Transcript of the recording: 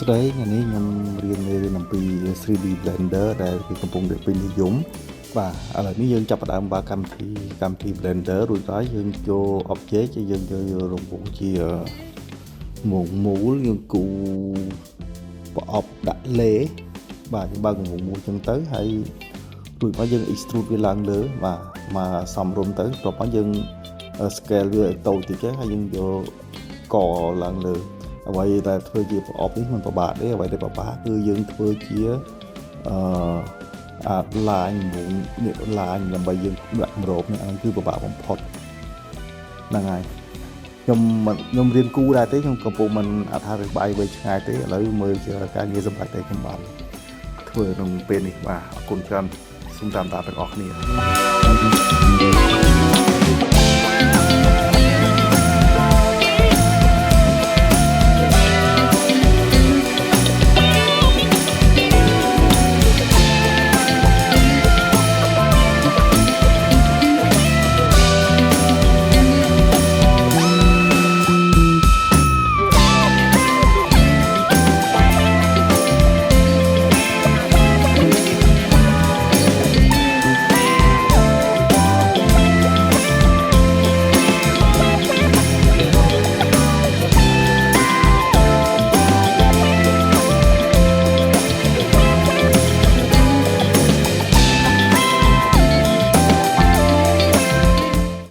ស្ដីថ្ងៃនេះខ្ញុំរៀនមេរៀនអំពី 3D Blender ដែលគេកំពុងតែពេញនិយមបាទឥឡូវនេះយើងចាប់ផ្ដើមបើកកម្មវិធី Blender រួចហើយយើងចូល object យើងយករង្វង់ជាមូលយើងគូប្រអប់ដាក់លេបាទយើងបើករង្វង់មូលចឹងទៅហើយរួចមកយើង extrude វាឡើងលើបាទមកសំរុំទៅបន្ទាប់មកយើង scale វាឲ្យតូចតិចហើយយើងយកកឡើងលើអ្វីដែលធ្វើជាប្រអប់នេះមិនពិបាកទេអ្វីដែលពិបាកគឺយើងធ្វើជាឡាញនេះឡាញដើម្បីយើងដាក់ម្របនេះអាគឺពិបាកបំផុតហ្នឹងហើយខ្ញុំរៀនគូដែរទេខ្ញុំកំពុងមិនអត្ថាធិប្បាយវែងឆ្ងាយទេឥឡូវមើលជាការងារសម្រាប់តែខ្ញុំបានធ្វើក្នុងពេលនេះបាទអរគុណច្រើនសូមតាមដានទាំងអស់គ្នា